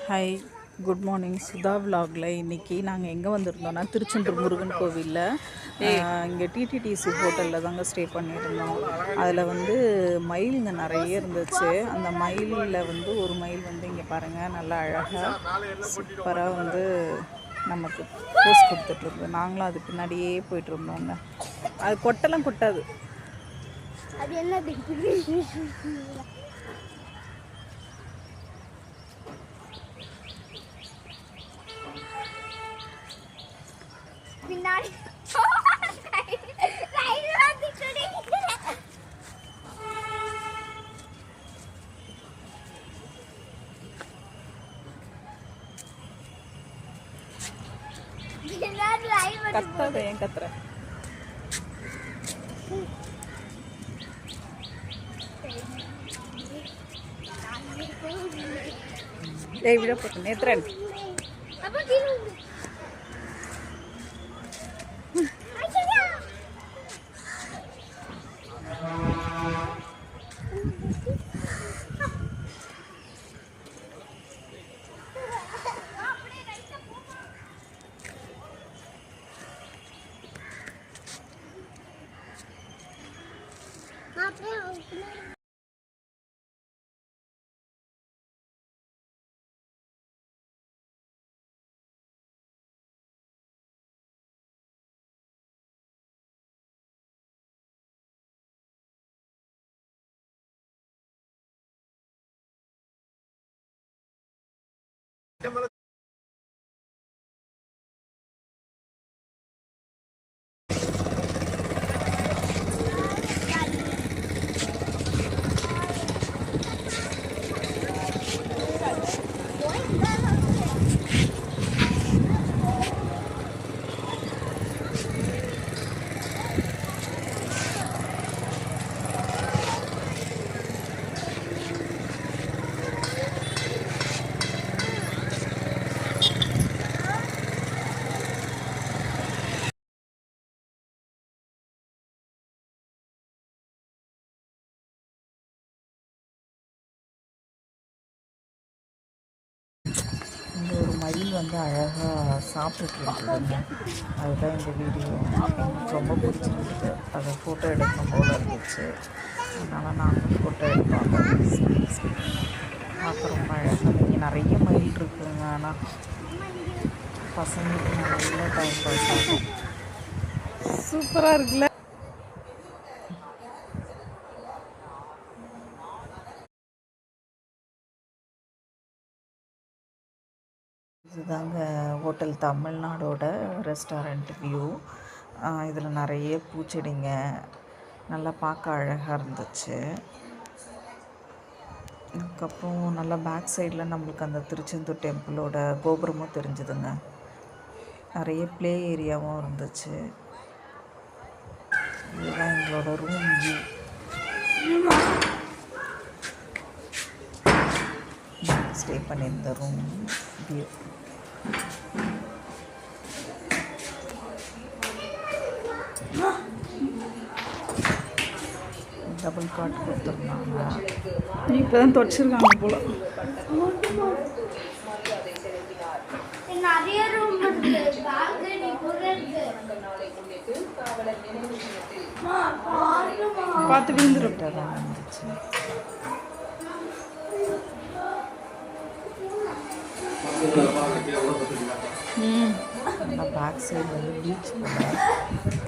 Hi, good morning. Sudha விலாகில் இன்றைக்கி நாங்கள் எங்கே வந்திருந்தோம்னா திருச்செந்தூர் முருகன் கோவிலில் இங்கே டிடிடிசி ஹோட்டலில் தாங்க ஸ்டே பண்ணியிருந்தோம். அதில் மயிலுங்க நிறைய இருந்துச்சு. அந்த மயிலில் ஒரு மயில் இங்கே பாருங்கள், நல்லா அழகாக சூப்பராக நமக்கு போஸ் கொடுத்துட்ருந்தோம். நாங்களும் அது பின்னாடியே போயிட்டுருந்தோங்க. அது கொட்டெல்லாம் கொட்டாது. அது என்ன பின்னாடி கத்தாத, ஏன் கத்துற? ஏய் விட போட்டு நேத்ரன் இந்த ஒரு மயில் அழகாக சாப்பிட்டுட்டு இருந்ததுங்க. அதுதான் இந்த வீடியோ எனக்கு ரொம்ப பிடிச்சிருந்தது. அதை ஃபோட்டோ எடுக்கணும் போல் இருந்துச்சு. அதனால் நாங்கள் ஃபோட்டோ எடுப்பாங்க. பார்க்க ரொம்ப அழகாக இங்கே நிறைய மயில் இருக்குங்க. ஆனால் பசங்களுக்கு நல்ல டைம் பாஸ் ஆகும். சூப்பராக இருக்குல்ல. இதுதாங்க ஹோட்டல் தமிழ்நாடோட ரெஸ்டாரண்ட் வியூ. இதில் நிறைய பூச்செடிங்க நல்லா பார்க்க அழகாக இருந்துச்சு. அதுக்கப்புறம் நல்லா பேக் சைடில் நம்மளுக்கு அந்த திருச்செந்தூர் டெம்பிளோட கோபுரமும் தெரிஞ்சுதுங்க. நிறைய ப்ளே ஏரியாவும் இருந்துச்சு. இதுதான் எங்களோட ரூம் வியூ. ஸ்டே பண்ணியிருந்த ரூம் வியூ. டபுள் காட் கொடுத்துருந்தாங்க. இப்போ தான் தொடச்சிருக்காங்க போல். நிறைய ரூம் பார்த்து விழுந்துருட்டா தான் இருந்துச்சு. பேக் சைடு பீச் போல,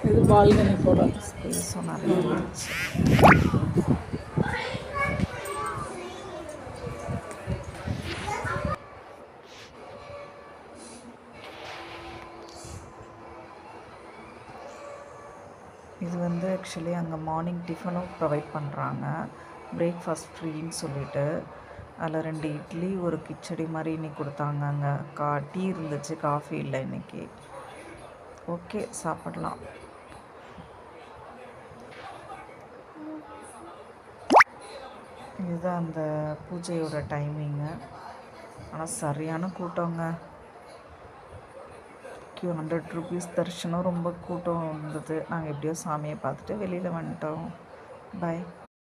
இது பால்கனி போல ஸ்பேஸும் நிறைய இருந்துச்சு. இது ஆக்சுவலி அங்கே மார்னிங் டிஃபனும் ப்ரொவைட் பண்ணுறாங்க. பிரேக்ஃபாஸ்ட் ஃப்ரீன்னு சொல்லிட்டு அதில் 2 இட்லி ஒரு கிச்சடி மாதிரி இன்றைக்கி கொடுத்தாங்க. அங்கே டீ இருந்துச்சு, காஃபி இல்லை இன்றைக்கி. ஓகே, சாப்பிடலாம். இதுதான் அந்த பூஜையோட டைமிங்கு. ஆனால் சரியான கூட்டங்க. 100 ருபீஸ் தரிசனம். ரொம்ப கூட்டம் இருந்தது. நாங்கள் எப்படியோ சாமியை பார்த்துட்டு வெளியில் வந்துட்டோம். பாய்.